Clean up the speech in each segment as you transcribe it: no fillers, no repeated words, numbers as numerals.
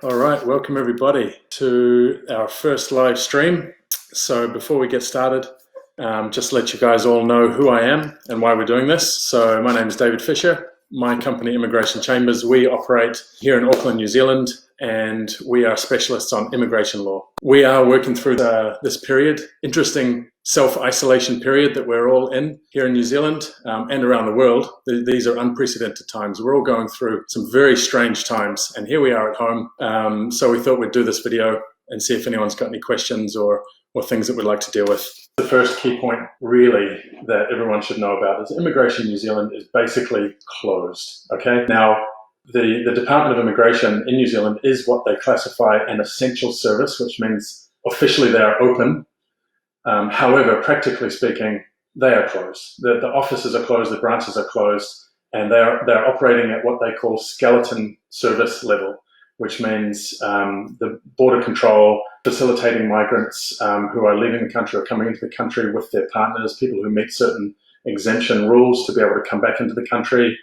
All right, welcome everybody to our first live stream. So before we get started, just to let you guys all know who I am and why we're doing this. So my name is David Fisher. My company, Immigration Chambers, we operate here in Auckland, New Zealand, and we are specialists on immigration law. We are working through this period, interesting self-isolation period that we're all in here in New Zealand and around the world. These are unprecedented times. We're all going through some very strange times, and here we are at home. So we thought we'd do this video and see if anyone's got any questions or things that we'd like to deal with. The first key point really that everyone should know about is immigration in New Zealand is basically closed, okay? Now, the Department of Immigration in New Zealand is what they classify an essential service, which means officially they are open. However, practically speaking, they are closed. The offices are closed, the branches are closed, and they're operating at what they call skeleton service level, which means the border control, facilitating migrants who are leaving the country or coming into the country with their partners, people who meet certain exemption rules to be able to come back into the country.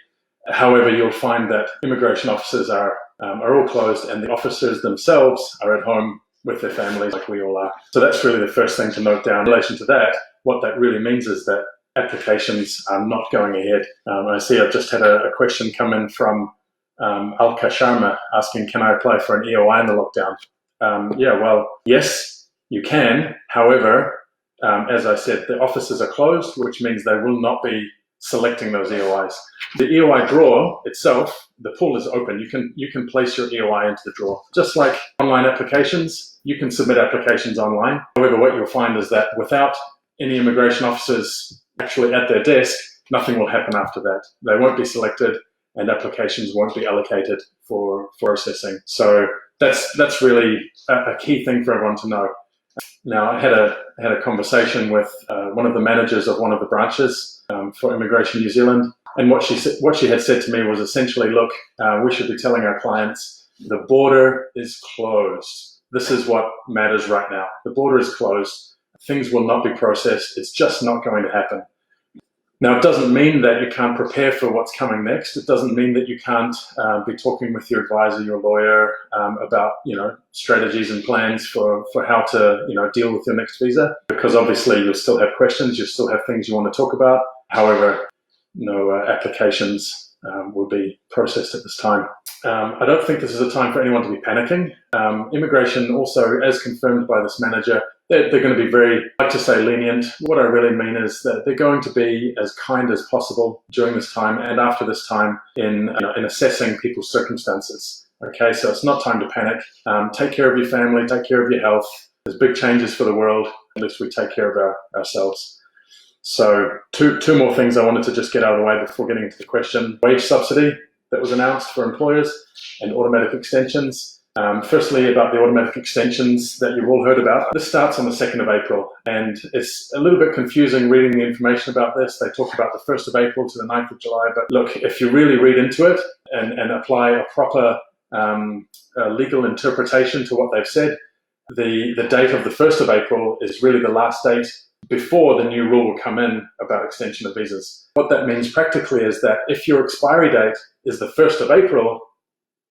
However, you'll find that immigration offices are all closed, and the officers themselves are at home with their families like we all are. So that's really the first thing to note down. In relation to that, what that really means is that applications are not going ahead. I see I've just had a question come in from Alka Sharma asking, can I apply for an EOI in the lockdown? Yeah, well, yes, you can. However, as I said, the offices are closed, which means they will not be selecting those EOIs. The EOI drawer itself, the pool is open. You can place your EOI into the drawer. Just like online applications, you can submit applications online. However, what you'll find is that without any immigration officers actually at their desk, nothing will happen after that. They won't be selected, and applications won't be allocated for processing. So that's really a key thing for everyone to know. Now, I had a conversation with one of the managers of one of the branches for Immigration New Zealand, and what she had said to me was essentially, look, we should be telling our clients the border is closed. This is what matters right now. The border is closed. Things will not be processed. It's just not going to happen. Now, it doesn't mean that you can't prepare for what's coming next. It doesn't mean that you can't be talking with your advisor, your lawyer, about strategies and plans for how to deal with your next visa. Because obviously you'll still have questions, you still have things you want to talk about. However, no applications will be processed at this time. I don't think this is a time for anyone to be panicking. Immigration also, as confirmed by this manager, they're going to be very, I like to say, lenient. What I really mean is that they're going to be as kind as possible during this time and after this time in assessing people's circumstances. Okay, so it's not time to panic. Take care of your family, take care of your health. There's big changes for the world. At least we take care of ourselves. So two more things I wanted to just get out of the way before getting into the question. Wage subsidy that was announced for employers and automatic extensions. Firstly, about the automatic extensions that you've all heard about. This starts on the 2nd of April, and it's a little bit confusing reading the information about this. They talk about the 1st of April to the 9th of July, but look, if you really read into it and apply a proper legal interpretation to what they've said, the date of the 1st of April is really the last date before the new rule will come in about extension of visas. What that means practically is that if your expiry date is the 1st of April,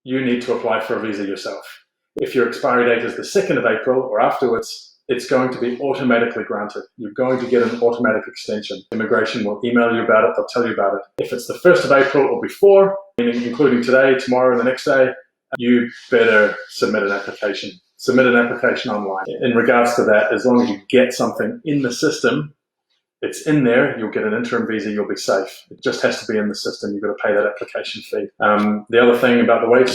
you need to apply for a visa yourself. If your expiry date is the 2nd of April or afterwards, it's going to be automatically granted. You're going to get an automatic extension. Immigration will email you about it, they'll tell you about it. If it's the 1st of April or before, meaning including today, tomorrow, and the next day, you better submit an application. Submit an application online. In regards to that, as long as you get something in the system, it's in there, you'll get an interim visa, you'll be safe. It just has to be in the system. You've got to pay that application fee. The other thing about the wage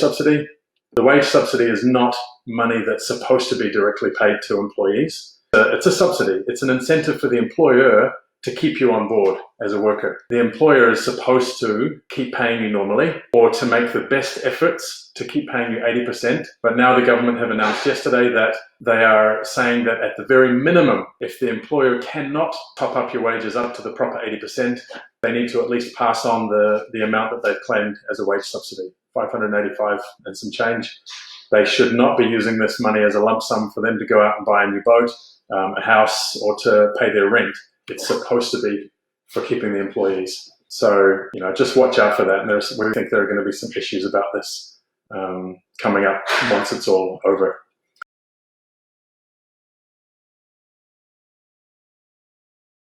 subsidy is not money that's supposed to be directly paid to employees. It's a subsidy. It's an incentive for the employer to keep you on board as a worker. The employer is supposed to keep paying you normally or to make the best efforts to keep paying you 80%. But now the government have announced yesterday that they are saying that at the very minimum, if the employer cannot top up your wages up to the proper 80%, they need to at least pass on the amount that they've claimed as a wage subsidy, 585 and some change. They should not be using this money as a lump sum for them to go out and buy a new boat, a house, or to pay their rent. It's supposed to be for keeping the employees. So, just watch out for that. And we think there are going to be some issues about this coming up once it's all over.